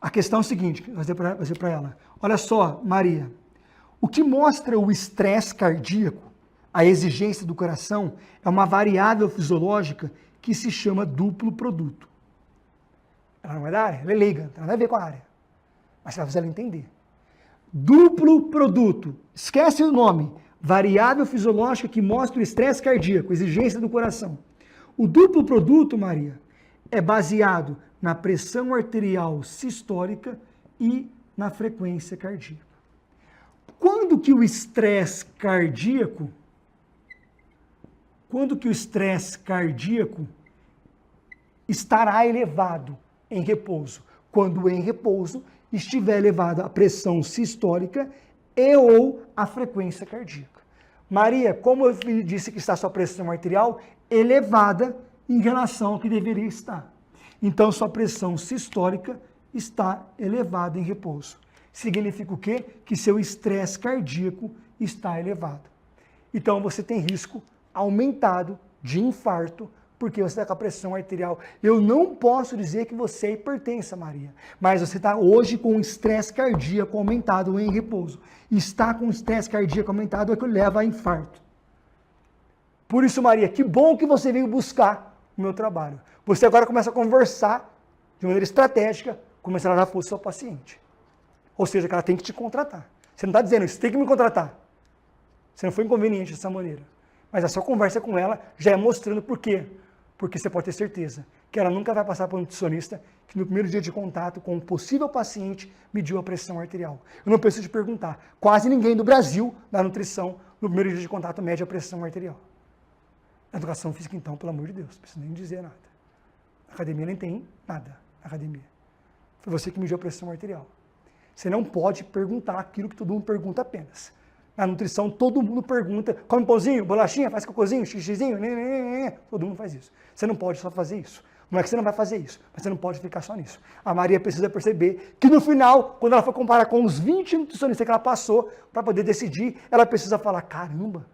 A questão é o seguinte, vou dizer para ela. Olha só, Maria, o que mostra o estresse cardíaco, a exigência do coração, é uma variável fisiológica que se chama duplo produto. Ela não é da área, ela é leiga, não tem nada a ver com a área. Mas você vai fazer ela entender. Duplo produto, esquece o nome, variável fisiológica que mostra o estresse cardíaco, exigência do coração. O duplo produto, Maria, é baseado na pressão arterial sistólica e na frequência cardíaca. Quando que o estresse cardíaco estará elevado em repouso? Quando em repouso estiver elevada a pressão sistólica e ou a frequência cardíaca. Maria, como eu disse que está a sua pressão arterial elevada em relação ao que deveria estar. Então, sua pressão sistólica está elevada em repouso. Significa o quê? Que seu estresse cardíaco está elevado. Então, você tem risco aumentado de infarto, porque você está com a pressão arterial. Eu não posso dizer que você é hipertensa, Maria, mas você está hoje com estresse cardíaco aumentado em repouso. Está com estresse cardíaco aumentado é que leva a infarto. Por isso, Maria, que bom que você veio buscar o meu trabalho. Você agora começa a conversar de maneira estratégica, como se ela já fosse sua paciente. Ou seja, que ela tem que te contratar. Você não está dizendo, você tem que me contratar. Você não foi inconveniente dessa maneira. Mas a sua conversa com ela já é mostrando por quê. Porque você pode ter certeza que ela nunca vai passar por um nutricionista que no primeiro dia de contato com um possível paciente mediu a pressão arterial. Eu não preciso te perguntar. Quase ninguém do Brasil, da nutrição, no primeiro dia de contato mede a pressão arterial. Na educação física, então, pelo amor de Deus, não preciso nem dizer nada. Na academia nem tem nada. Na academia. Foi você que mediu a pressão arterial. Você não pode perguntar aquilo que todo mundo pergunta apenas. Na nutrição, todo mundo pergunta, come pãozinho, bolachinha, faz cocôzinho, xixizinho, todo mundo faz isso. Você não pode só fazer isso. Não é que você não vai fazer isso, mas você não pode ficar só nisso. A Maria precisa perceber que no final, quando ela for comparar com os 20 nutricionistas que ela passou para poder decidir, ela precisa falar, caramba,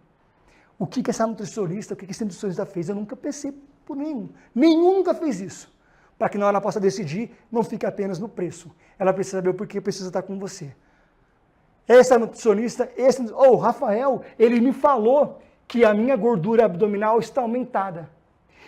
o que essa nutricionista, o que esse nutricionista fez? Eu nunca pensei por nenhum. Nenhum nunca fez isso. Para que na hora ela possa decidir, não fique apenas no preço. Ela precisa saber o porquê precisa estar com você. Essa nutricionista, Rafael, ele me falou que a minha gordura abdominal está aumentada.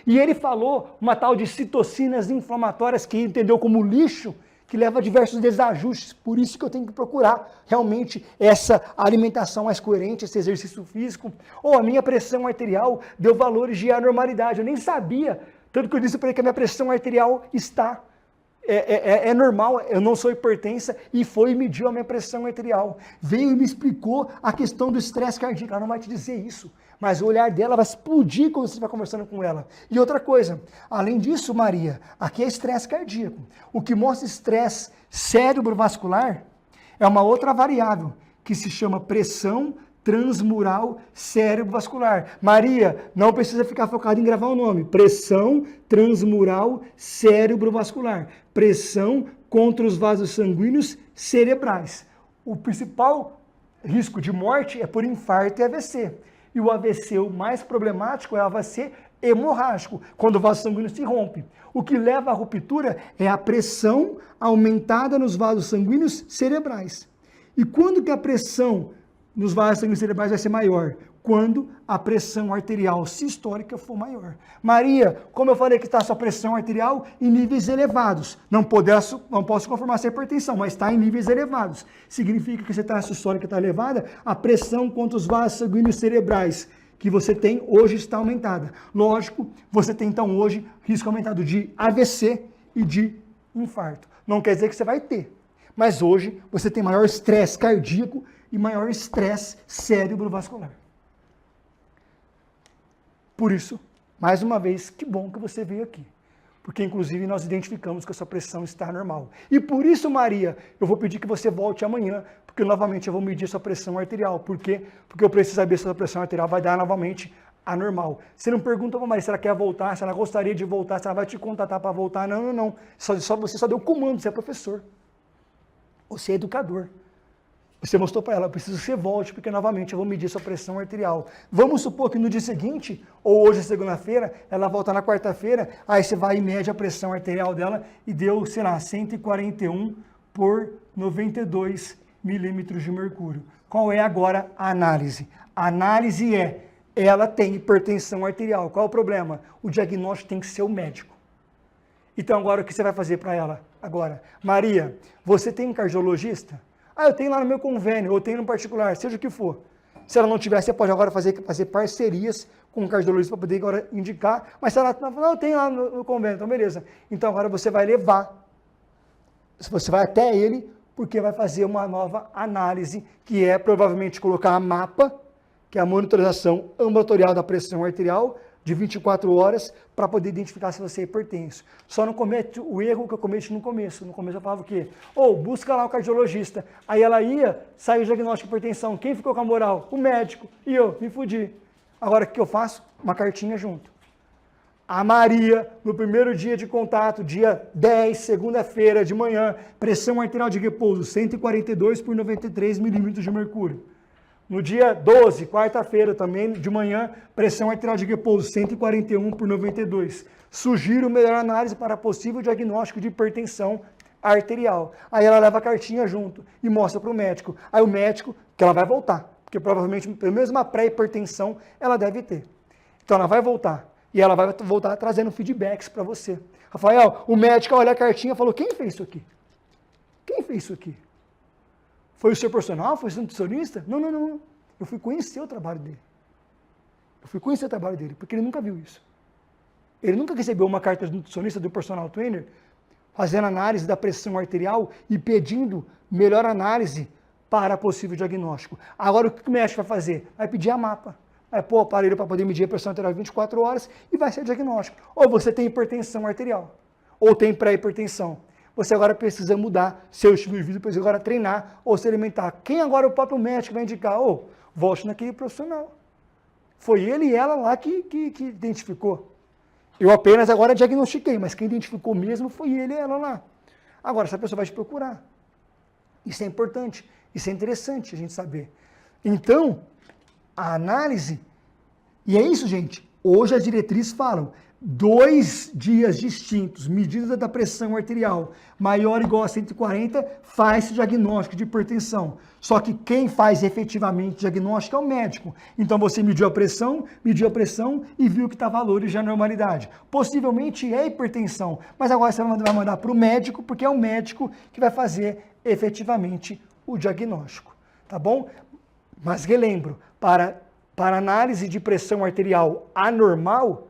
E ele falou uma tal de citocinas inflamatórias que ele entendeu como lixo, que leva a diversos desajustes. Por isso que eu tenho que procurar realmente essa alimentação mais coerente, esse exercício físico. Ou a minha pressão arterial deu valores de anormalidade. Eu nem sabia, tanto que eu disse para ele que a minha pressão arterial está é normal, eu não sou hipertensa, e foi e mediu a minha pressão arterial. Veio e me explicou a questão do estresse cardíaco. Ela não vai te dizer isso, mas o olhar dela vai explodir quando você estiver conversando com ela. E outra coisa, além disso, Maria, aqui é estresse cardíaco. O que mostra estresse cérebrovascular é uma outra variável, que se chama pressão transmural cerebrovascular. Maria, não precisa ficar focado em gravar o nome. Pressão transmural cerebrovascular. Pressão contra os vasos sanguíneos cerebrais. O principal risco de morte é por infarto e AVC. E o AVC, o mais problemático, é o AVC hemorrágico, quando o vaso sanguíneo se rompe. O que leva à ruptura é a pressão aumentada nos vasos sanguíneos cerebrais. E quando que a pressão nos vasos sanguíneos cerebrais vai ser maior? Quando a pressão arterial sistólica for maior. Maria, como eu falei que está a sua pressão arterial em níveis elevados, não posso confirmar se é hipertensão, mas está em níveis elevados. Significa que a sistólica está elevada, a pressão contra os vasos sanguíneos cerebrais que você tem hoje está aumentada. Lógico, você tem então hoje risco aumentado de AVC e de infarto. Não quer dizer que você vai ter, mas hoje você tem maior estresse cardíaco e maior estresse cerebrovascular. Por isso, mais uma vez, que bom que você veio aqui. Porque, inclusive, nós identificamos que a sua pressão está normal. E por isso, Maria, eu vou pedir que você volte amanhã, porque novamente eu vou medir a sua pressão arterial. Por quê? Porque eu preciso saber se a sua pressão arterial vai dar novamente a normal. Você não pergunta para Maria se ela quer voltar, se ela gostaria de voltar, se ela vai te contatar para voltar. Não. Você só deu comando, você é professor. Você é educador. Você mostrou para ela, eu preciso que você volte, porque novamente eu vou medir sua pressão arterial. Vamos supor que no dia seguinte, ou hoje é segunda-feira, ela volta na quarta-feira, aí você vai e mede a pressão arterial dela e deu, sei lá, 141 por 92 milímetros de mercúrio. Qual é agora a análise? A análise ela tem hipertensão arterial. Qual é o problema? O diagnóstico tem que ser o médico. Então agora o que você vai fazer para ela? Agora, Maria, você tem um cardiologista? Eu tenho lá no meu convênio, ou tenho no particular, seja o que for. Se ela não tiver, você pode agora fazer parcerias com o cardiologista para poder agora indicar, mas se ela não, eu tenho lá no convênio, então beleza. Então agora você vai levar, você vai até ele, porque vai fazer uma nova análise, que é provavelmente colocar a MAPA, que é a monitorização ambulatorial da pressão arterial, de 24 horas, para poder identificar se você é hipertenso. Só não comete o erro que eu cometi no começo. No começo eu falava o quê? Busca lá o cardiologista. Aí ela ia, saiu o diagnóstico de hipertensão. Quem ficou com a moral? O médico. E eu, me fudi. Agora o que eu faço? Uma cartinha junto. A Maria, no primeiro dia de contato, dia 10, segunda-feira de manhã, pressão arterial de repouso, 142 por 93 milímetros de mercúrio. No dia 12, quarta-feira também, de manhã, pressão arterial de repouso, 141 por 92. Sugiro melhor análise para possível diagnóstico de hipertensão arterial. Aí ela leva a cartinha junto e mostra para o médico. Aí o médico, que ela vai voltar, porque provavelmente, pelo menos uma pré-hipertensão, ela deve ter. Então ela vai voltar. E ela vai voltar trazendo feedbacks para você. Rafael, o médico olha a cartinha e falou, quem fez isso aqui? Quem fez isso aqui? Foi o seu profissional? Foi o seu nutricionista? Não. Eu fui conhecer o trabalho dele. Porque ele nunca viu isso. Ele nunca recebeu uma carta de nutricionista do personal trainer fazendo análise da pressão arterial e pedindo melhor análise para possível diagnóstico. Agora, o que o médico vai fazer? Vai pedir a MAPA. Vai pôr o aparelho para poder medir a pressão arterial 24 horas e vai ser diagnóstico. Ou você tem hipertensão arterial, ou tem pré-hipertensão. Você agora precisa mudar seu estilo de vida, precisa agora treinar ou se alimentar. Quem agora o próprio médico vai indicar? Volte naquele profissional. Foi ele e ela lá que identificou. Eu apenas agora diagnostiquei, mas quem identificou mesmo foi ele e ela lá. Agora, essa pessoa vai te procurar. Isso é importante, isso é interessante a gente saber. Então, a análise, e é isso, gente, hoje as diretrizes falam, 2 dias distintos, medida da pressão arterial maior ou igual a 140, faz diagnóstico de hipertensão. Só que quem faz efetivamente diagnóstico é o médico. Então você mediu a pressão e viu que está valores de anormalidade. Possivelmente é hipertensão, mas agora você vai mandar para o médico, porque é o médico que vai fazer efetivamente o diagnóstico, tá bom? Mas relembro, para análise de pressão arterial anormal,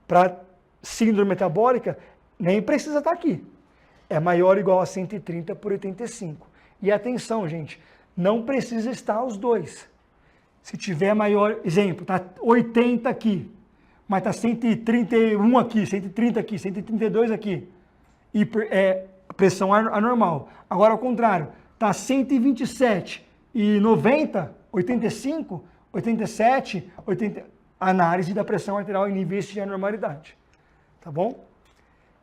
para síndrome metabólica, nem precisa estar aqui. É maior ou igual a 130 por 85. E atenção, gente, não precisa estar os dois. Se tiver maior, exemplo, está 80 aqui, mas está 131 aqui, 130 aqui, 132 aqui, pressão anormal. Agora, ao contrário, está 127 e 90, 85, 87, 80... análise da pressão arterial em níveis de anormalidade, tá bom?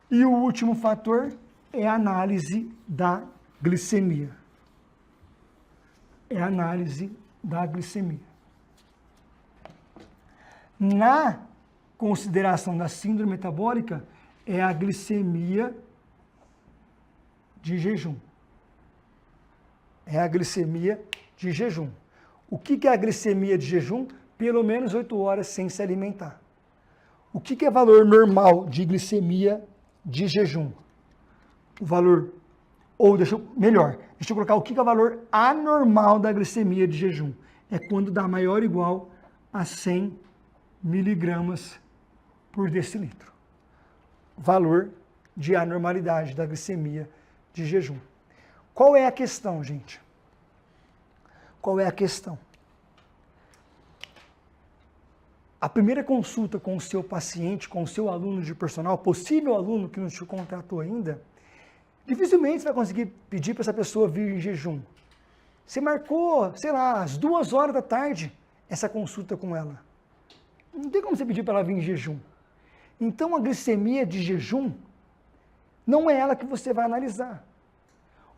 E o último fator é a análise da glicemia. Na consideração da síndrome metabólica, é a glicemia de jejum. O que é a glicemia de jejum? Pelo menos 8 horas sem se alimentar. O que é valor normal de glicemia de jejum? O valor, deixa eu colocar o que é o valor anormal da glicemia de jejum. É quando dá maior ou igual a 100 miligramas por decilitro. Valor de anormalidade da glicemia de jejum. Qual é a questão, gente? Qual é a questão? A primeira consulta com o seu paciente, com o seu aluno de personal, possível aluno que não te contratou ainda, dificilmente você vai conseguir pedir para essa pessoa vir em jejum. Você marcou, sei lá, às 2 horas da tarde, essa consulta com ela. Não tem como você pedir para ela vir em jejum. Então, a glicemia de jejum não é ela que você vai analisar.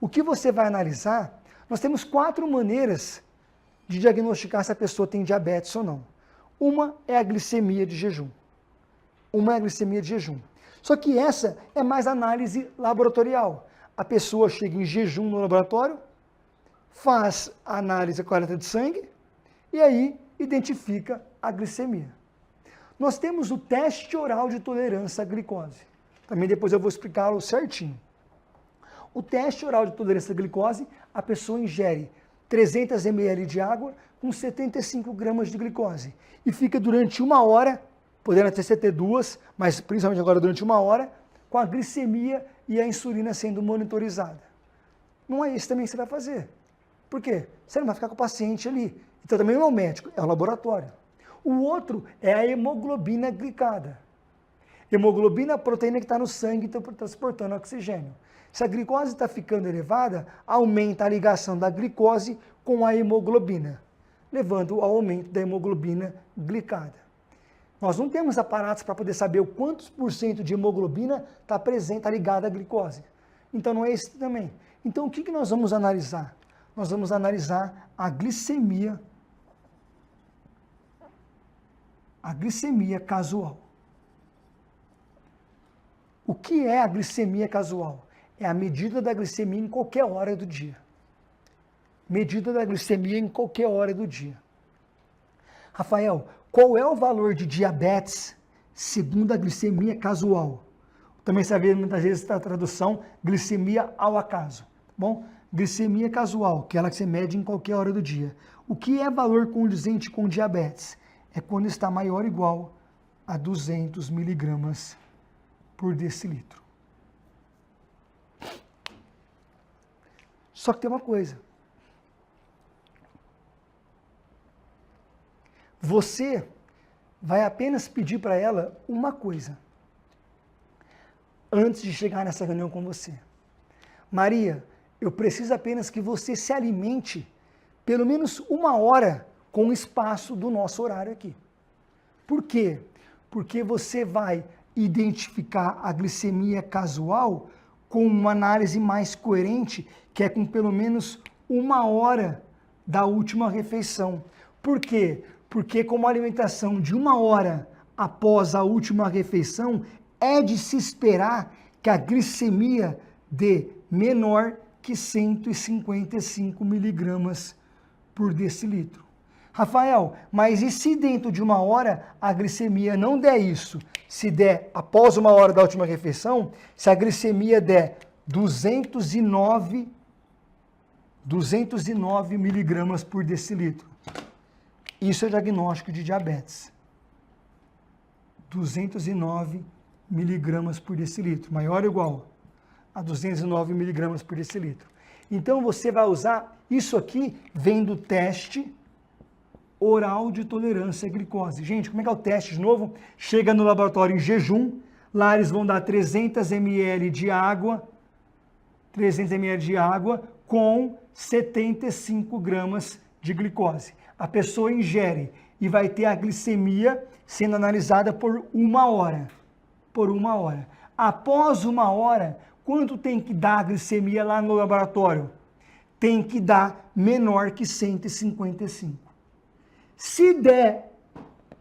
O que você vai analisar, nós temos 4 maneiras de diagnosticar se a pessoa tem diabetes ou não. Uma é a glicemia de jejum. Só que essa é mais análise laboratorial. A pessoa chega em jejum no laboratório, faz a análise, a coleta de sangue, e aí identifica a glicemia. Nós temos o teste oral de tolerância à glicose. Também depois eu vou explicá-lo certinho. O teste oral de tolerância à glicose, a pessoa ingere 300 ml de água com 75 gramas de glicose e fica durante 1 hora, podendo até ser 2, mas principalmente agora durante 1 hora, com a glicemia e a insulina sendo monitorizada. Não é isso também que você vai fazer. Por quê? Você não vai ficar com o paciente ali. Então também não é o médico, é o laboratório. O outro é a hemoglobina glicada. Hemoglobina é a proteína que está no sangue transportando oxigênio. Se a glicose está ficando elevada, aumenta a ligação da glicose com a hemoglobina, levando ao aumento da hemoglobina glicada. Nós não temos aparatos para poder saber o quantos % de hemoglobina está presente, está ligada à glicose. Então não é isso também. Então o que nós vamos analisar? Nós vamos analisar a glicemia casual. O que é a glicemia casual? É a medida da glicemia em qualquer hora do dia. Medida da glicemia em qualquer hora do dia. Rafael, qual é o valor de diabetes segundo a glicemia casual? Também você vê muitas vezes a tradução glicemia ao acaso. Bom, glicemia casual, que é ela que você mede em qualquer hora do dia. O que é valor condizente com diabetes? É quando está maior ou igual a 200 miligramas por decilitro. Só que tem uma coisa. Você vai apenas pedir para ela uma coisa antes de chegar nessa reunião com você. Maria, eu preciso apenas que você se alimente pelo menos 1 hora com o espaço do nosso horário aqui. Por quê? Porque você vai identificar a glicemia casual com uma análise mais coerente, que é com pelo menos 1 hora da última refeição. Por quê? Porque com uma alimentação de 1 hora após a última refeição, é de se esperar que a glicemia dê menor que 155 miligramas por decilitro. Rafael, mas e se dentro de 1 hora a glicemia não der isso? Se der após 1 hora da última refeição, se a glicemia der 209 miligramas por decilitro. Isso é diagnóstico de diabetes. 209 miligramas por decilitro, maior ou igual a 209 miligramas por decilitro. Então você vai usar isso aqui, vem do teste oral de tolerância à glicose. Gente, como é que é o teste de novo? Chega no laboratório em jejum, lá eles vão dar 300 ml de água, com 75 gramas de glicose. A pessoa ingere e vai ter a glicemia sendo analisada por 1 hora. Após 1 hora, quanto tem que dar a glicemia lá no laboratório? Tem que dar menor que 155. Se der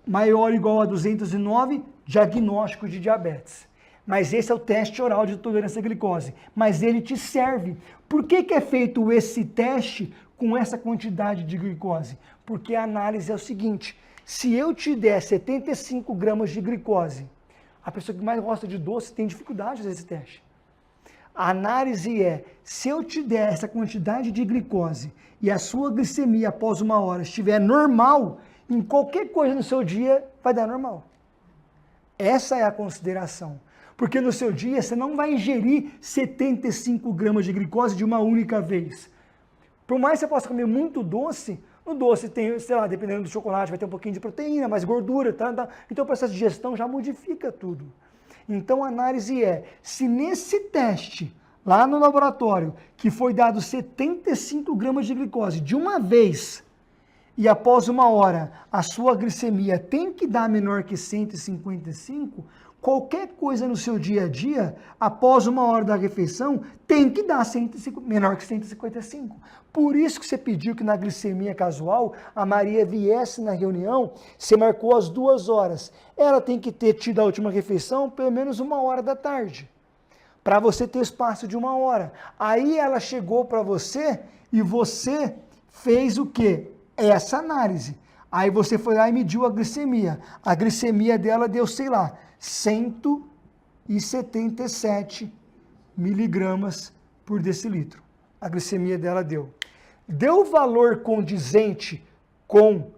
maior ou igual a 209, diagnóstico de diabetes. Mas esse é o teste oral de tolerância à glicose. Mas ele te serve. Por que é feito esse teste com essa quantidade de glicose? Porque a análise é o seguinte: se eu te der 75 gramas de glicose, a pessoa que mais gosta de doce tem dificuldade de fazer esse teste. A análise é, se eu te der essa quantidade de glicose e a sua glicemia após 1 hora estiver normal, em qualquer coisa no seu dia vai dar normal. Essa é a consideração. Porque no seu dia você não vai ingerir 75 gramas de glicose de uma única vez. Por mais que você possa comer muito doce, no doce tem, sei lá, dependendo do chocolate, vai ter um pouquinho de proteína, mais gordura, tá? Então o processo de digestão já modifica tudo. Então a análise é, se nesse teste, lá no laboratório, que foi dado 75 gramas de glicose de uma vez, e após 1 hora a sua glicemia tem que dar menor que 155, qualquer coisa no seu dia a dia, após 1 hora da refeição, tem que dar menor que 155. Por isso que você pediu que na glicemia casual, a Maria viesse na reunião, você marcou as 2 horas. Ela tem que ter tido a última refeição pelo menos 1 hora da tarde. para você ter espaço de 1 hora. Aí ela chegou para você e você fez o quê? Essa análise. Aí você foi lá e mediu a glicemia. A glicemia dela deu, sei lá, 177 miligramas por decilitro. A glicemia dela deu. Deu valor condizente com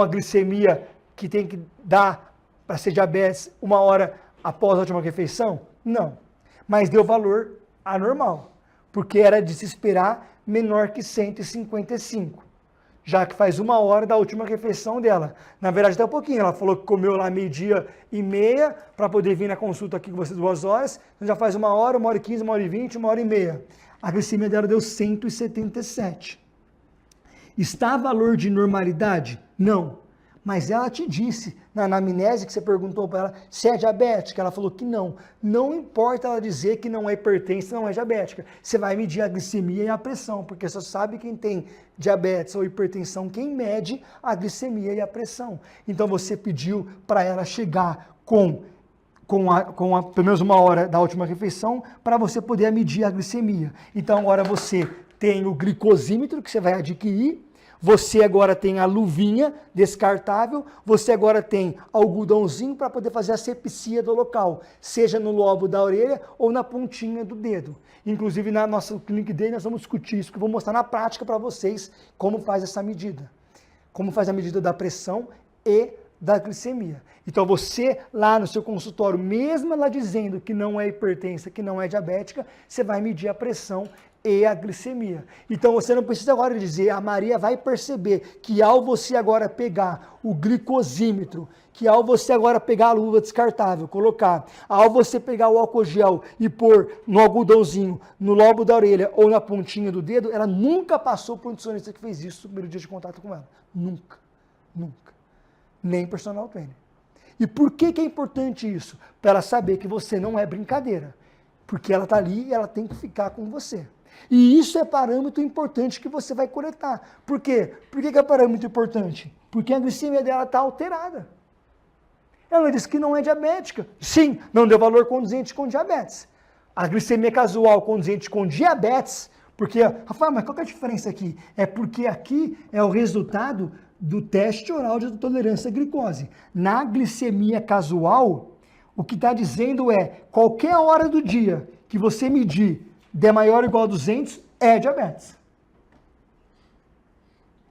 a glicemia que tem que dar para ser diabetes 1 hora após a última refeição? Não. Mas deu valor anormal, porque era de se esperar menor que 155, já que faz 1 hora da última refeição dela. Na verdade, até um pouquinho. Ela falou que comeu lá 12:30 para poder vir na consulta aqui com vocês 2 horas. Então já faz 1 hora, 1h15, 1h20, 1h30. A glicemia dela deu 177. Está valor de normalidade? Não. Mas ela te disse, na anamnese que você perguntou para ela, se é diabética, ela falou que não. Não importa ela dizer que não é hipertensa, não é diabética. Você vai medir a glicemia e a pressão, porque só sabe quem tem diabetes ou hipertensão, quem mede a glicemia e a pressão. Então você pediu para ela chegar com pelo menos 1 hora da última refeição, para você poder medir a glicemia. Então agora você tem o glicosímetro que você vai adquirir, você agora tem a luvinha descartável, você agora tem algodãozinho para poder fazer a asepsia do local, seja no lobo da orelha ou na pontinha do dedo. Inclusive na nossa Clinic Day nós vamos discutir isso, que eu vou mostrar na prática para vocês como faz essa medida. Como faz a medida da pressão e da glicemia. Então você lá no seu consultório, mesmo ela dizendo que não é hipertensa, que não é diabética, você vai medir a pressão e a glicemia. Então você não precisa agora dizer, a Maria vai perceber que ao você agora pegar o glicosímetro, que ao você agora pegar a luva descartável, colocar, ao você pegar o álcool gel e pôr no algodãozinho, no lobo da orelha ou na pontinha do dedo, ela nunca passou por um nutricionista que fez isso no primeiro dia de contato com ela. Nunca. Nunca. Nem personal trainer. E por que é importante isso? Para ela saber que você não é brincadeira. Porque ela está ali e ela tem que ficar com você. E isso é parâmetro importante que você vai coletar. Por quê? Por que é parâmetro importante? Porque a glicemia dela está alterada. Ela disse que não é diabética. Sim, não deu valor condizente com diabetes. A glicemia casual condizente com diabetes, porque, Rafael, mas qual que é a diferença aqui? É porque aqui é o resultado do teste oral de tolerância à glicose. Na glicemia casual, o que está dizendo é, qualquer hora do dia que você medir der maior ou igual a 200, é diabetes.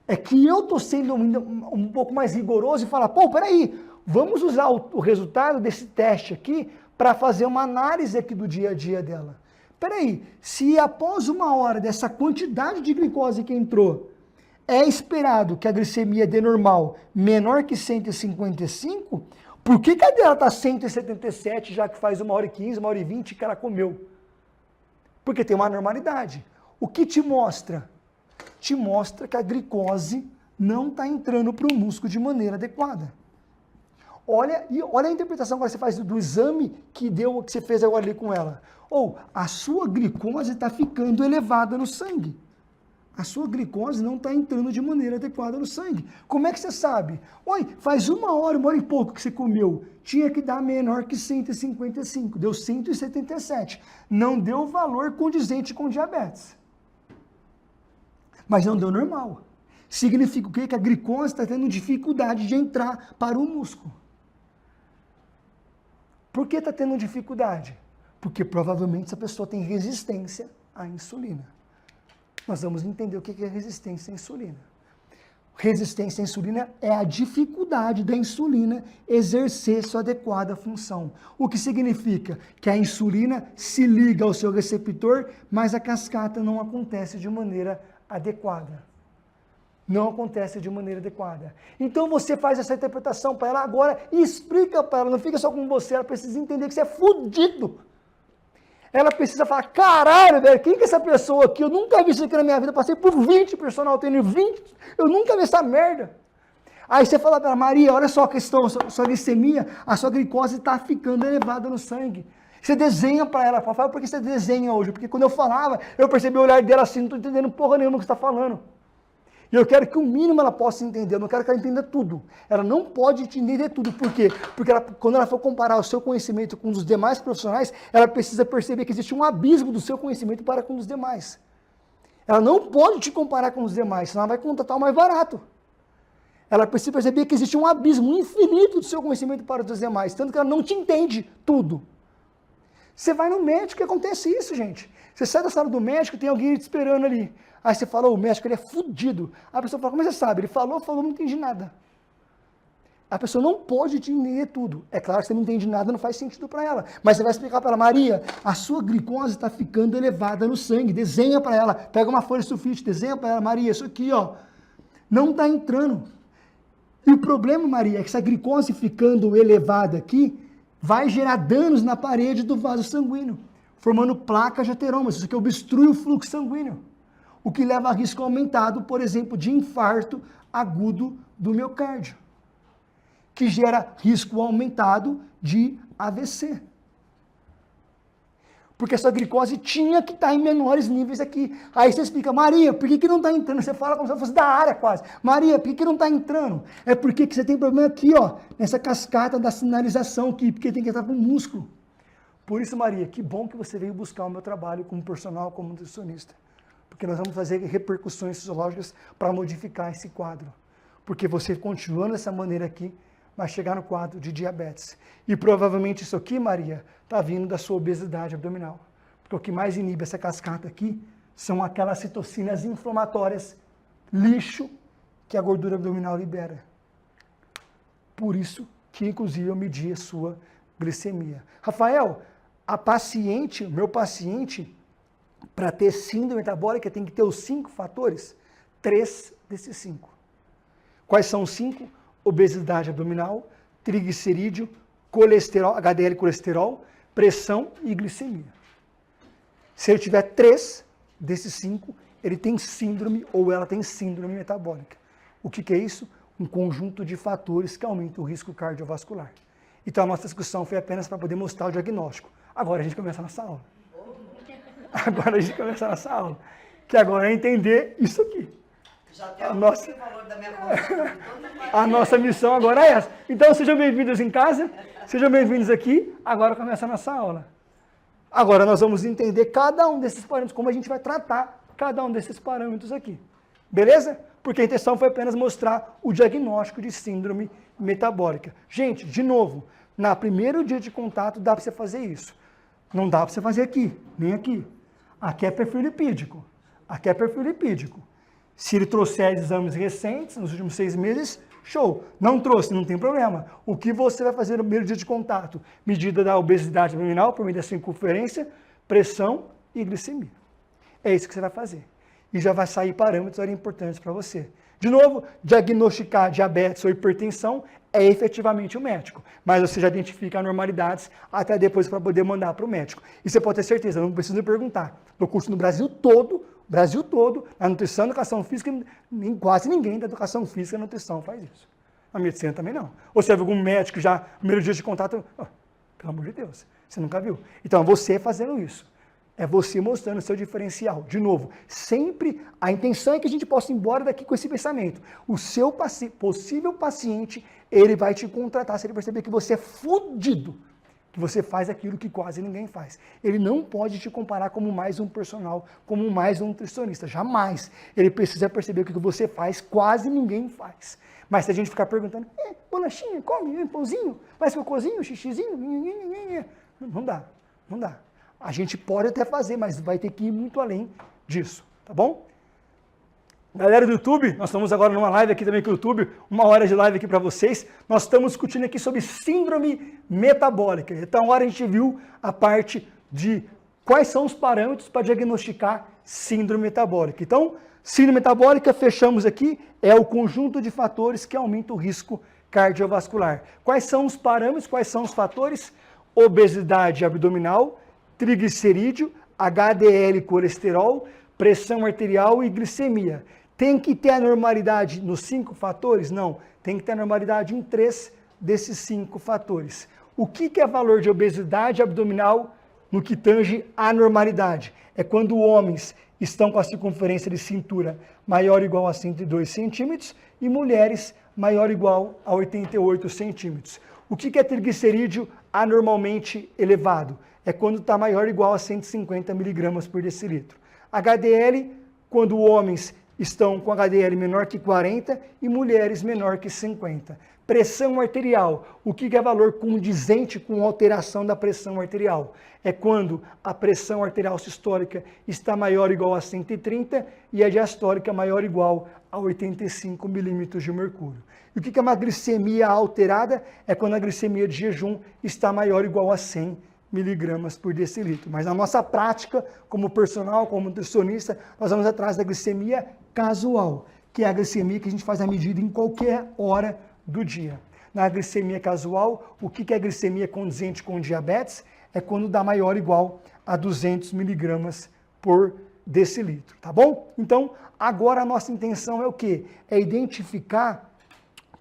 É que eu estou sendo um pouco mais rigoroso e falar, peraí, vamos usar o resultado desse teste aqui para fazer uma análise aqui do dia a dia dela. Peraí, se após 1 hora dessa quantidade de glicose que entrou, é esperado que a glicemia dê normal menor que 155, por que a dela está 177, já que faz 1h15, 1h20 que ela comeu? Porque tem uma normalidade. O que te mostra? Te mostra que a glicose não está entrando para o músculo de maneira adequada. Olha a interpretação que você faz do exame que você fez agora ali com ela. Ou a sua glicose está ficando elevada no sangue. A sua glicose não está entrando de maneira adequada no sangue. Como é que você sabe? Faz 1 hora e pouco que você comeu. Tinha que dar menor que 155. Deu 177. Não deu valor condizente com diabetes. Mas não deu normal. Significa o quê? Que a glicose está tendo dificuldade de entrar para o músculo. Por que está tendo dificuldade? Porque provavelmente essa pessoa tem resistência à insulina. Nós vamos entender o que é resistência à insulina. Resistência à insulina é a dificuldade da insulina exercer sua adequada função. O que significa que a insulina se liga ao seu receptor, mas a cascata não acontece de maneira adequada. Não acontece de maneira adequada. Então você faz essa interpretação para ela agora e explica para ela, não fica só com você, ela precisa entender que você é fudido. Ela precisa falar, caralho, velho, quem que é essa pessoa aqui? Eu nunca vi isso aqui na minha vida, passei por 20 personal trainer, 20, eu nunca vi essa merda. Aí você fala para ela, Maria, olha só a questão, sua glicemia, a sua glicose está ficando elevada no sangue. Você desenha para ela, fala, por que você desenha hoje? Porque quando eu falava, eu percebi o olhar dela assim, não estou entendendo porra nenhuma que você está falando. E eu quero que o mínimo ela possa entender, eu não quero que ela entenda tudo. Ela não pode entender tudo. Por quê? Porque quando ela for comparar o seu conhecimento com os demais profissionais, ela precisa perceber que existe um abismo do seu conhecimento para com os demais. Ela não pode te comparar com os demais, senão ela vai contratar o mais barato. Ela precisa perceber que existe um abismo infinito do seu conhecimento para os demais, tanto que ela não te entende tudo. Você vai no médico e acontece isso, gente. Você sai da sala do médico e tem alguém te esperando ali. Aí você fala, o médico ele é fudido. A pessoa fala, como você sabe? Ele falou, não entendi nada. A pessoa não pode te entender tudo. É claro que você não entende nada, não faz sentido para ela. Mas você vai explicar para ela, Maria, a sua glicose está ficando elevada no sangue. Desenha para ela. Pega uma folha de sulfite, desenha para ela, Maria, isso aqui, ó, não está entrando. E o problema, Maria, é que essa glicose ficando elevada aqui vai gerar danos na parede do vaso sanguíneo, formando placas de ateromas. Isso aqui obstrui o fluxo sanguíneo, o que leva a risco aumentado, por exemplo, de infarto agudo do miocárdio, que gera risco aumentado de AVC. Porque essa glicose tinha que estar em menores níveis aqui. Aí você explica, Maria, por que não está entrando? Você fala como se fosse da área quase. Maria, por que não está entrando? É porque você tem problema aqui, ó, nessa cascata da sinalização aqui, porque tem que entrar com o músculo. Por isso, Maria, que bom que você veio buscar o meu trabalho como personal, como nutricionista. Porque nós vamos fazer repercussões fisiológicas para modificar esse quadro. Porque você continuando dessa maneira aqui, vai chegar no quadro de diabetes. E provavelmente isso aqui, Maria, está vindo da sua obesidade abdominal. Porque o que mais inibe essa cascata aqui são aquelas citocinas inflamatórias, lixo, que a gordura abdominal libera. Por isso que, inclusive, eu medi a sua glicemia. Rafael, o meu paciente, para ter síndrome metabólica, tem que ter os 5 fatores? 3 desses 5. Quais são os 5? Obesidade abdominal, triglicerídeo, colesterol, HDL colesterol, pressão e glicemia. Se ele tiver 3 desses 5, ele tem síndrome ou ela tem síndrome metabólica. O que é isso? Um conjunto de fatores que aumenta o risco cardiovascular. Então a nossa discussão foi apenas para poder mostrar o diagnóstico. Agora a gente começa a nossa aula. Que agora é entender isso aqui. Já tem o valor da minha consulta. A nossa missão agora é essa. Então sejam bem-vindos em casa, sejam bem-vindos aqui. Agora começa a nossa aula. Agora nós vamos entender cada um desses parâmetros, como a gente vai tratar cada um desses parâmetros aqui. Beleza? Porque a intenção foi apenas mostrar o diagnóstico de síndrome metabólica. Gente, de novo, no primeiro dia de contato dá para você fazer isso. Não dá para você fazer aqui, nem aqui. Aqui é perfil lipídico. Aqui é perfil lipídico. Se ele trouxer exames recentes, nos últimos 6 meses, show. Não trouxe, não tem problema. O que você vai fazer no primeiro dia de contato? Medida da obesidade abdominal, por meio da circunferência, pressão e glicemia. É isso que você vai fazer. E já vai sair parâmetros ali importantes para você. De novo, diagnosticar diabetes ou hipertensão é efetivamente o médico. Mas você já identifica anormalidades até depois para poder mandar para o médico. E você pode ter certeza, não precisa perguntar. No curso no Brasil todo, na nutrição e educação física, quase ninguém da educação física e nutrição faz isso. Na medicina também não. Ou se algum médico já, no primeiro dia de contato, pelo amor de Deus, você nunca viu. Então, você fazendo isso. É você mostrando o seu diferencial. De novo, sempre a intenção é que a gente possa ir embora daqui com esse pensamento. O seu possível paciente, ele vai te contratar se ele perceber que você é fudido, que você faz aquilo que quase ninguém faz. Ele não pode te comparar como mais um personal, como mais um nutricionista, jamais. Ele precisa perceber que o que você faz, quase ninguém faz. Mas se a gente ficar perguntando, bolachinha, come, pãozinho, faz cocôzinho, xixizinho, não dá. A gente pode até fazer, mas vai ter que ir muito além disso, tá bom? Galera do YouTube, nós estamos agora numa live aqui também com o YouTube, 1 hora de live aqui para vocês. Nós estamos discutindo aqui sobre síndrome metabólica. Então, agora a gente viu a parte de quais são os parâmetros para diagnosticar síndrome metabólica. Então, síndrome metabólica, fechamos aqui, é o conjunto de fatores que aumenta o risco cardiovascular. Quais são os parâmetros, quais são os fatores? Obesidade abdominal, triglicerídeo, HDL colesterol, pressão arterial e glicemia. Tem que ter a normalidade nos 5 fatores? Não. Tem que ter a normalidade em 3 desses 5 fatores. O que é valor de obesidade abdominal no que tange a normalidade? É quando homens estão com a circunferência de cintura maior ou igual a 102 centímetros e mulheres maior ou igual a 88 centímetros. O que é triglicerídeo anormalmente elevado? É quando está maior ou igual a 150 miligramas por decilitro. HDL, quando homens estão com HDL menor que 40 e mulheres menor que 50. Pressão arterial, o que é valor condizente com alteração da pressão arterial? É quando a pressão arterial sistólica está maior ou igual a 130 e a diastólica maior ou igual a 85 milímetros de mercúrio. E o que é uma glicemia alterada? É quando a glicemia de jejum está maior ou igual a 100 miligramas por decilitro. Mas na nossa prática, como personal, como nutricionista, nós vamos atrás da glicemia casual, que é a glicemia que a gente faz a medida em qualquer hora do dia. Na glicemia casual, o que é glicemia condizente com diabetes? É quando dá maior ou igual a 200 miligramas por decilitro, tá bom? Então, agora a nossa intenção é o quê? É identificar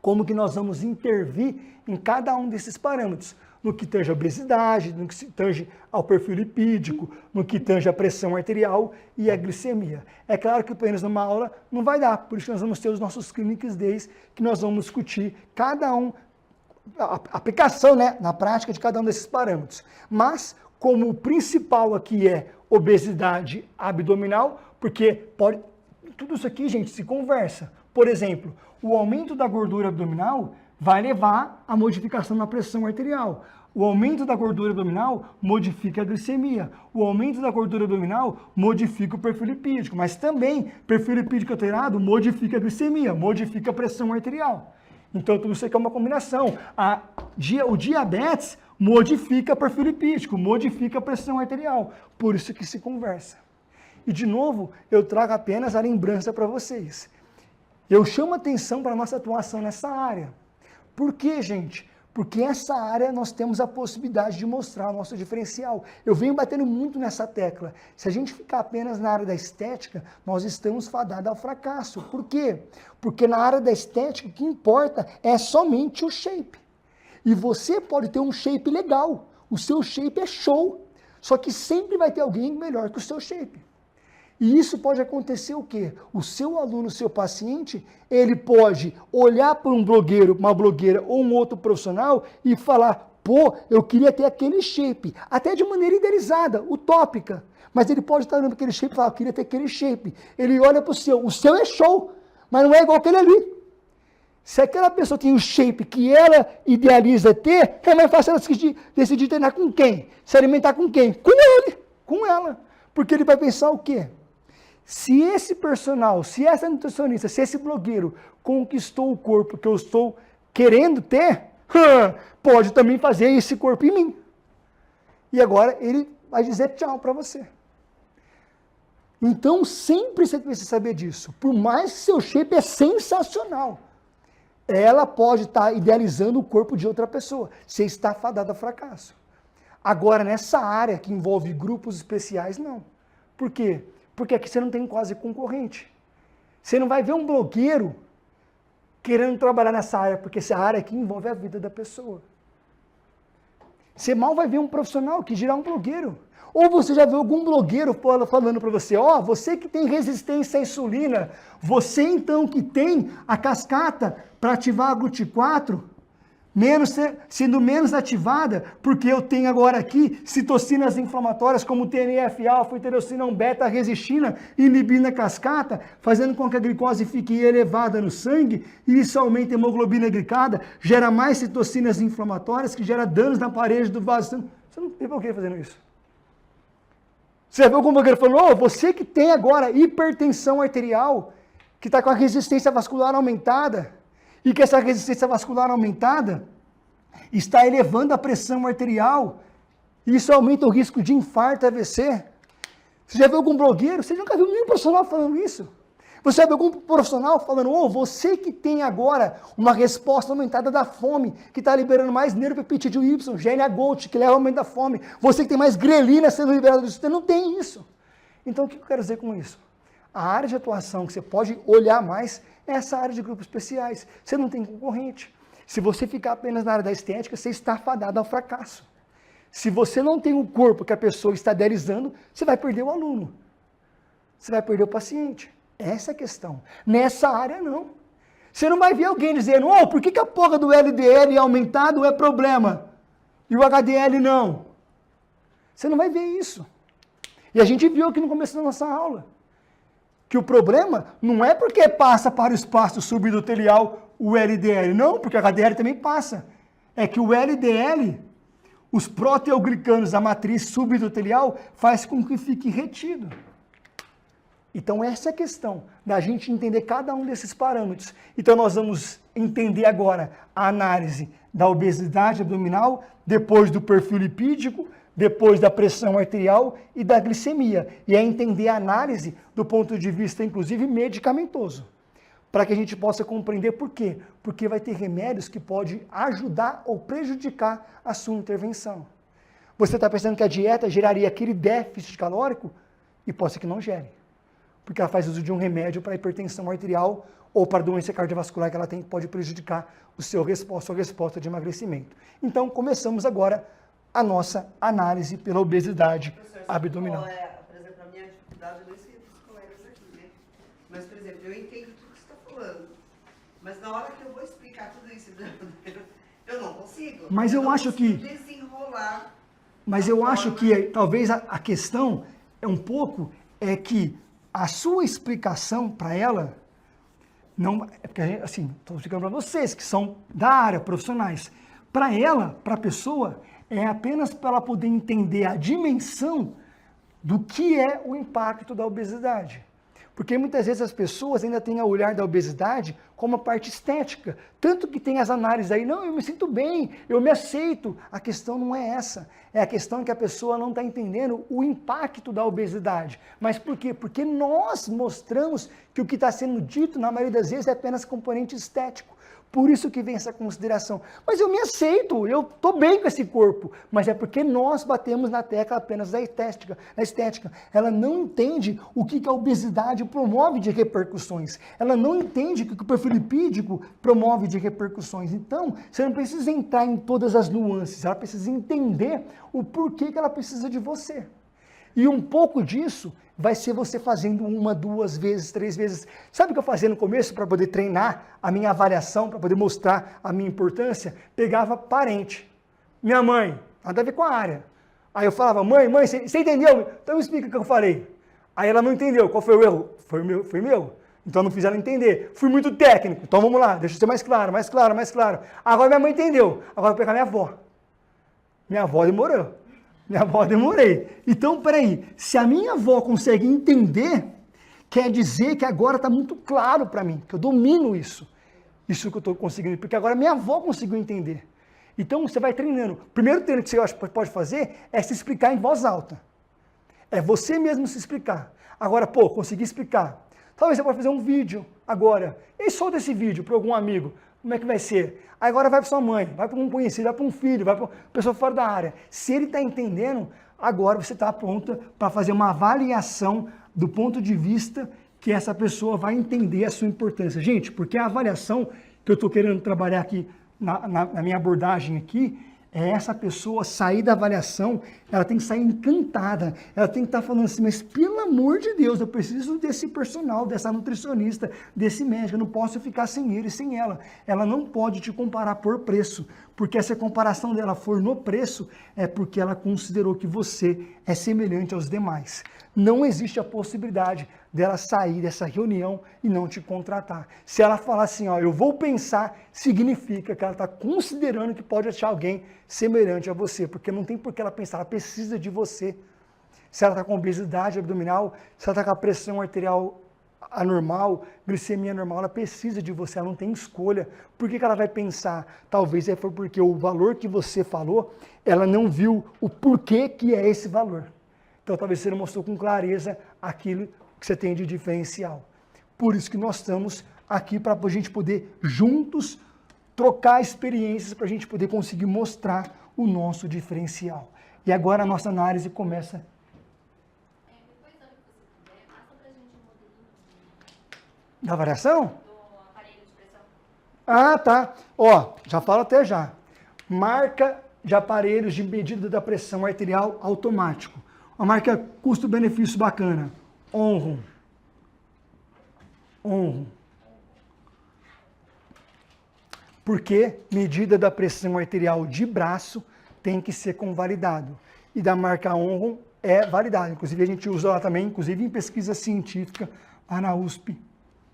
como que nós vamos intervir em cada um desses parâmetros, no que tange a obesidade, no que tange ao perfil lipídico, no que tange a pressão arterial e a glicemia. É claro que apenas numa aula não vai dar, por isso que nós vamos ter os nossos Clinics Days, que nós vamos discutir cada um, a aplicação, né, na prática de cada um desses parâmetros. Mas, como o principal aqui é obesidade abdominal, porque pode, tudo isso aqui, gente, se conversa. Por exemplo, o aumento da gordura abdominal vai levar à modificação na pressão arterial. O aumento da gordura abdominal modifica a glicemia. O aumento da gordura abdominal modifica o perfil lipídico. Mas também, perfil lipídico alterado modifica a glicemia, modifica a pressão arterial. Então, tudo isso aqui é uma combinação. O diabetes modifica o perfil lipídico, modifica a pressão arterial. Por isso que se conversa. E, de novo, eu trago apenas a lembrança para vocês. Eu chamo atenção para a nossa atuação nessa área. Por quê, gente? Porque essa área nós temos a possibilidade de mostrar o nosso diferencial. Eu venho batendo muito nessa tecla. Se a gente ficar apenas na área da estética, nós estamos fadados ao fracasso. Por quê? Porque na área da estética o que importa é somente o shape. E você pode ter um shape legal. O seu shape é show. Só que sempre vai ter alguém melhor que o seu shape. E isso pode acontecer o quê? O seu aluno, o seu paciente, ele pode olhar para um blogueiro, uma blogueira ou um outro profissional e falar, pô, eu queria ter aquele shape, até de maneira idealizada, utópica. Mas ele pode estar olhando para aquele shape e falar, eu queria ter aquele shape. Ele olha para o seu é show, mas não é igual aquele ali. Se aquela pessoa tem o shape que ela idealiza ter, é mais fácil ela decidir treinar com quem? Se alimentar com quem? Com ele, com ela. Porque ele vai pensar o quê? Se esse personal, se essa nutricionista, se esse blogueiro conquistou o corpo que eu estou querendo ter, pode também fazer esse corpo em mim. E agora ele vai dizer tchau para você. Então sempre você precisa saber disso. Por mais que seu shape é sensacional, ela pode estar idealizando o corpo de outra pessoa. Você está fadado a fracasso. Agora, nessa área que envolve grupos especiais, não. Por quê? Porque aqui você não tem quase concorrente. Você não vai ver um blogueiro querendo trabalhar nessa área, porque essa área aqui envolve a vida da pessoa. Você mal vai ver um profissional que dirá um blogueiro. Ou você já viu algum blogueiro falando para você, ó, você que tem resistência à insulina, você então que tem a cascata para ativar a GLUT4, sendo menos ativada, porque eu tenho agora aqui citocinas inflamatórias como TNF-alfa, interleucina 1 beta, resistina, inibindo a cascata, fazendo com que a glicose fique elevada no sangue, e isso aumenta a hemoglobina glicada, gera mais citocinas inflamatórias, que gera danos na parede do vaso sanguíneo. Você não tem blogueiro fazendo isso. Você já viu algum blogueiro falando, você que tem agora hipertensão arterial, que está com a resistência vascular aumentada, e que essa resistência vascular aumentada está elevando a pressão arterial, e isso aumenta o risco de infarto, AVC. Você já viu algum blogueiro? Você nunca viu nenhum profissional falando isso? Você já viu algum profissional falando, você que tem agora uma resposta aumentada da fome, que está liberando mais neuropeptídeo Y, GNA-GOLT, que leva ao aumento da fome, você que tem mais grelina sendo liberada disso, você não tem isso. Então, o que eu quero dizer com isso? A área de atuação que você pode olhar mais é essa área de grupos especiais. Você não tem concorrente. Se você ficar apenas na área da estética, você está fadado ao fracasso. Se você não tem o corpo que a pessoa está idealizando, você vai perder o aluno. você vai perder o paciente. Essa é a questão. Nessa área, não. Você não vai ver alguém dizendo, por que a porra do LDL aumentado é problema e o HDL não? Você não vai ver isso. E a gente viu aqui no começo da nossa aula que o problema não é porque passa para o espaço subendotelial o LDL, não, porque o HDL também passa. É que o LDL, os proteoglicanos da matriz subendotelial, faz com que fique retido. Então essa é a questão, da gente entender cada um desses parâmetros. Então nós vamos entender agora a análise da obesidade abdominal, depois do perfil lipídico, depois da pressão arterial e da glicemia. E é entender a análise do ponto de vista, inclusive, medicamentoso. Para que a gente possa compreender por quê. Porque vai ter remédios que podem ajudar ou prejudicar a sua intervenção. Você está pensando que a dieta geraria aquele déficit calórico? E pode ser que não gere. Porque ela faz uso de um remédio para hipertensão arterial ou para doença cardiovascular que ela tem, que pode prejudicar sua resposta de emagrecimento. Então, começamos agora a nossa análise pela obesidade abdominal. Por exemplo, a minha dificuldade, eu não sei dos colegas aqui, né? Mas, por exemplo, eu entendo tudo que você está falando. Mas na hora que eu vou explicar tudo isso, eu não consigo. Mas eu acho que... desenrolar. Mas eu acho que talvez a questão é um pouco que a sua explicação para ela, não, é porque, assim, estou explicando para vocês que são da área, profissionais. Para ela, para a pessoa, é apenas para ela poder entender a dimensão do que é o impacto da obesidade. Porque muitas vezes as pessoas ainda têm a olhar da obesidade como a parte estética. Tanto que tem as análises aí, não, eu me sinto bem, eu me aceito. A questão não é essa. É a questão que a pessoa não está entendendo o impacto da obesidade. Mas por quê? Porque nós mostramos que o que está sendo dito, na maioria das vezes, é apenas componente estético. Por isso que vem essa consideração. Mas eu me aceito, eu estou bem com esse corpo. Mas é porque nós batemos na tecla apenas da estética. Ela não entende o que a obesidade promove de repercussões. Ela não entende o que o perfil lipídico promove de repercussões. Então, você não precisa entrar em todas as nuances. Ela precisa entender o porquê que ela precisa de você. E um pouco disso vai ser você fazendo 1, 2 vezes, 3 vezes. Sabe o que eu fazia no começo para poder treinar a minha avaliação, para poder mostrar a minha importância? Pegava parente. Minha mãe, nada a ver com a área. Aí eu falava, mãe, você entendeu? Então me explica o que eu falei. Aí ela não entendeu. Qual foi o erro? Foi meu. Então eu não fiz ela entender. Fui muito técnico. Então vamos lá, deixa eu ser mais claro. Agora minha mãe entendeu. Agora eu vou pegar minha avó. Minha avó demorou. Demorei. Então, peraí, se a minha avó consegue entender, quer dizer que agora está muito claro para mim, que eu domino isso. Isso que eu estou conseguindo, porque agora minha avó conseguiu entender. Então, você vai treinando. O primeiro treino que você pode fazer é se explicar em voz alta. É você mesmo se explicar. Agora, consegui explicar. Talvez você pode fazer um vídeo agora. E solta esse vídeo para algum amigo. Como é que vai ser? Agora vai para sua mãe, vai para um conhecido, vai para um filho, vai para uma pessoa fora da área. Se ele está entendendo, agora você está pronta para fazer uma avaliação do ponto de vista que essa pessoa vai entender a sua importância. Gente, porque a avaliação que eu estou querendo trabalhar aqui na minha abordagem aqui, é essa pessoa sair da avaliação, ela tem que sair encantada, ela tem que estar falando assim, mas pelo amor de Deus, eu preciso desse personal, dessa nutricionista, desse médico, eu não posso ficar sem ele, sem ela. Ela não pode te comparar por preço, porque se a comparação dela for no preço, é porque ela considerou que você é semelhante aos demais. Não existe a possibilidade dela sair dessa reunião e não te contratar. Se ela falar assim, eu vou pensar, significa que ela está considerando que pode achar alguém semelhante a você, porque não tem por que ela pensar, ela precisa de você. Se ela está com obesidade abdominal, se ela está com a pressão arterial anormal, glicemia normal, ela precisa de você, ela não tem escolha. Por que ela vai pensar? Talvez foi porque o valor que você falou, ela não viu o porquê que é esse valor. Então talvez você não mostrou com clareza aquilo que você tem de diferencial. Por isso que nós estamos aqui para a gente poder juntos trocar experiências para a gente poder conseguir mostrar o nosso diferencial. E agora a nossa análise começa. Depois da hora que você puder, passa pra gente um modelinho Da variação? do aparelho de pressão. Ah, tá. Já falo até já. Marca de aparelhos de medida da pressão arterial automático. Uma marca custo-benefício bacana. Honrum. Honro. Porque medida da pressão arterial de braço tem que ser convalidado. E da marca Honro é validado. Inclusive a gente usa lá também, inclusive em pesquisa científica, lá na USP.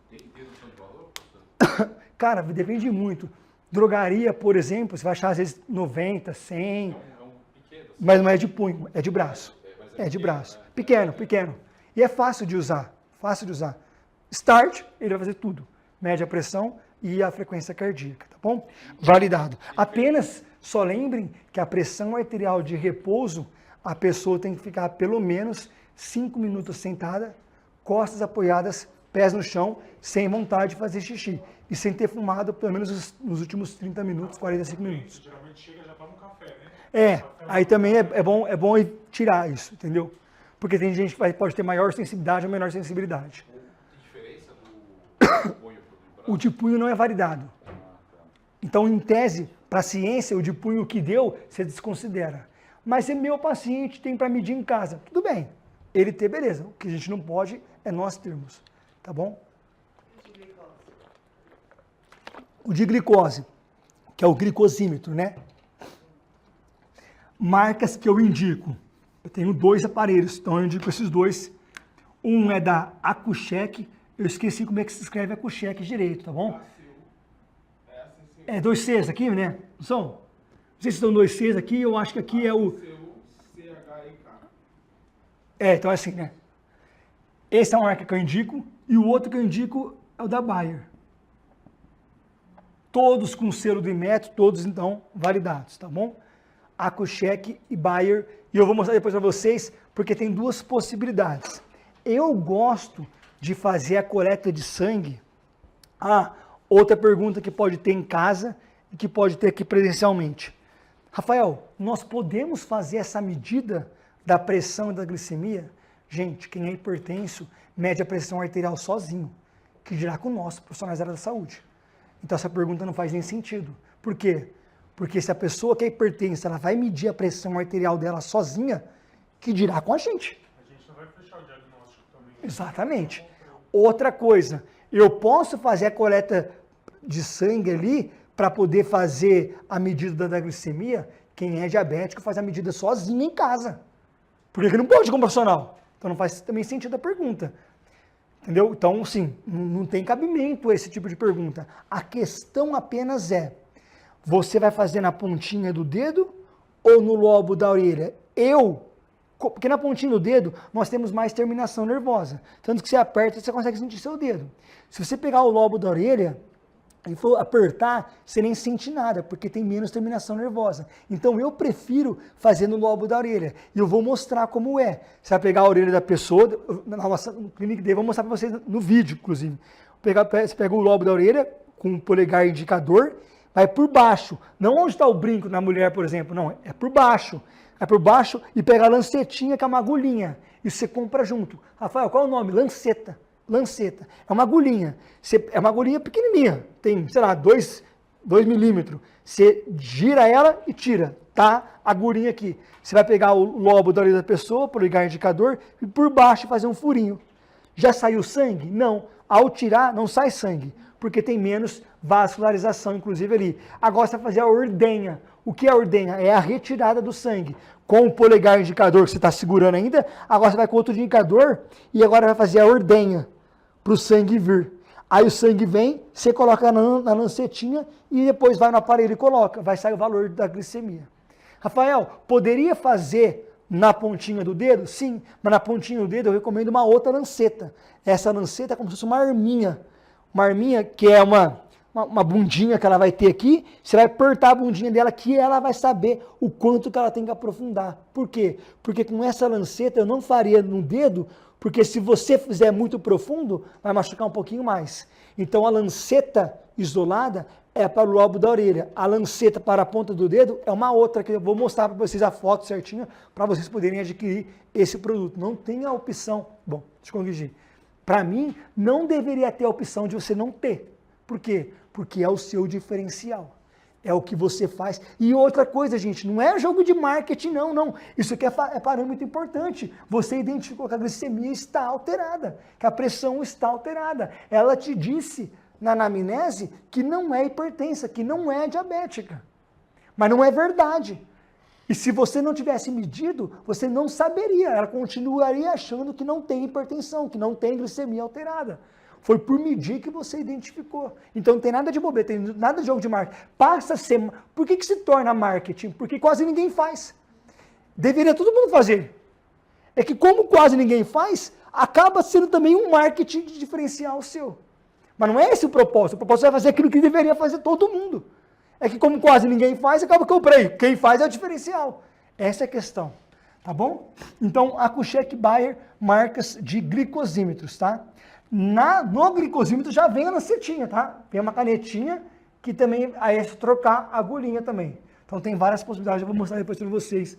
Tem redução de valor, professor? Cara, depende muito. Drogaria, por exemplo, você vai achar às vezes 90, 100, É um pequeno. Assim. mas não é de punho, é de braço. Mas É de pequeno, braço. né? Pequeno, pequeno. E é fácil de usar, fácil de usar. Start, ele vai fazer tudo. Mede a pressão e a frequência cardíaca, tá bom? Validado. Apenas só lembrem que a pressão arterial de repouso, a pessoa tem que ficar pelo menos 5 minutos sentada, costas apoiadas, pés no chão, sem vontade de fazer xixi. E sem ter fumado pelo menos nos últimos 30 minutos, 45 minutos. Geralmente chega e já toma um café, né? É, aí também é bom tirar isso, entendeu? Porque tem gente que pode ter maior sensibilidade ou menor sensibilidade. Tem diferença do punho pro braço? O de punho não é validado. Então, em tese, para a ciência, o de punho que deu, você desconsidera. Mas se meu paciente tem para medir em casa, tudo bem. Ele ter, beleza. O que a gente não pode é nós termos, tá bom? O de glicose, que é o glicosímetro, né? Marcas que eu indico. Eu tenho 2 aparelhos, então eu indico esses 2. Um é da Accu-Chek. Eu esqueci como é que se escreve Accu-Chek direito, tá bom? É 2 Cs aqui, né? Não são? Não sei se são 2 Cs aqui, eu acho que aqui é o... Então é assim, né? Esse é uma marca que eu indico, e o outro que eu indico é o da Bayer. Todos com selo do Inmetro, todos então validados, tá bom? Accu-Chek e Bayer, e eu vou mostrar depois para vocês, porque tem 2 possibilidades. Eu gosto de fazer a coleta de sangue. Outra pergunta que pode ter em casa e que pode ter aqui presencialmente. Rafael, nós podemos fazer essa medida da pressão e da glicemia? Gente, quem é hipertenso mede a pressão arterial sozinho, que dirá com nós, profissionais da área da saúde. Então essa pergunta não faz nem sentido. Por quê? Porque se a pessoa que é hipertensa, ela vai medir a pressão arterial dela sozinha, que dirá com a gente. A gente não vai fechar o diagnóstico também. Exatamente. Outra coisa, eu posso fazer a coleta de sangue ali para poder fazer a medida da glicemia? Quem é diabético faz a medida sozinho em casa. Por que não pode como profissional? Então não faz também sentido a pergunta. Entendeu? Então, sim, não tem cabimento esse tipo de pergunta. A questão apenas é, você vai fazer na pontinha do dedo ou no lobo da orelha? Porque na pontinha do dedo nós temos mais terminação nervosa. Tanto que você aperta, você consegue sentir seu dedo. Se você pegar o lobo da orelha e for apertar, você nem sente nada, porque tem menos terminação nervosa. Então eu prefiro fazer no lobo da orelha. E eu vou mostrar como é. Você vai pegar a orelha da pessoa, na nossa clínica dele, vou mostrar para vocês no vídeo, inclusive. Você pega o lobo da orelha com um polegar indicador, vai por baixo. Não onde está o brinco na mulher, por exemplo, não, é por baixo. É por baixo e pega a lancetinha, que é uma agulhinha. E você compra junto. Rafael, qual é o nome? Lanceta. Lanceta. É uma agulhinha. É uma agulhinha pequenininha. Tem, sei lá, 2 milímetros. Você gira ela e tira. Tá? A agulhinha aqui. Você vai pegar o lobo da orelha da pessoa, polegar indicador, e por baixo fazer um furinho. Já saiu sangue? Não. Ao tirar, não sai sangue. Porque tem menos vascularização, inclusive, ali. Agora você vai fazer a ordenha. O que é a ordenha? É a retirada do sangue. Com o polegar indicador que você está segurando ainda, agora você vai com outro indicador e agora vai fazer a ordenha para o sangue vir. Aí o sangue vem, você coloca na lancetinha e depois vai no aparelho e coloca. Vai sair o valor da glicemia. Rafael, poderia fazer na pontinha do dedo? Sim, mas na pontinha do dedo eu recomendo uma outra lanceta. Essa lanceta é como se fosse uma arminha. Uma arminha que é uma bundinha que ela vai ter aqui, você vai apertar a bundinha dela que ela vai saber o quanto que ela tem que aprofundar. Por quê? Porque com essa lanceta eu não faria no dedo, porque se você fizer muito profundo, vai machucar um pouquinho mais. Então a lanceta isolada é para o lobo da orelha. A lanceta para a ponta do dedo é uma outra, que eu vou mostrar para vocês a foto certinha, para vocês poderem adquirir esse produto. Não tem a opção. Bom, deixa eu corrigir. Para mim, não deveria ter a opção de você não ter. Por quê? Porque é o seu diferencial. É o que você faz. E outra coisa, gente, não é jogo de marketing, não. Isso aqui é parâmetro importante. Você identificou que a glicemia está alterada, que a pressão está alterada. Ela te disse na anamnese que não é hipertensa, que não é diabética. Mas não é verdade. E se você não tivesse medido, você não saberia. Ela continuaria achando que não tem hipertensão, que não tem glicemia alterada. Foi por medir que você identificou. Então não tem nada de bobeira, tem nada de jogo de marketing. Passa a ser... Por que se torna marketing? Porque quase ninguém faz. Deveria todo mundo fazer. É que como quase ninguém faz, acaba sendo também um marketing de diferencial seu. Mas não é esse o propósito. O propósito é fazer aquilo que deveria fazer todo mundo. É que como quase ninguém faz, acaba que eu comprei. Quem faz é o diferencial. Essa é a questão. Tá bom? Então, a Kuschek Bayer, marcas de glicosímetros, tá? No glicosímetro já vem a lancetinha, tá? Tem uma canetinha que também aí é trocar a agulhinha também. Então tem várias possibilidades, eu vou mostrar depois para vocês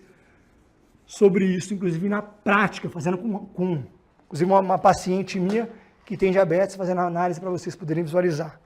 sobre isso, inclusive na prática, fazendo com inclusive uma paciente minha que tem diabetes, fazendo análise para vocês poderem visualizar.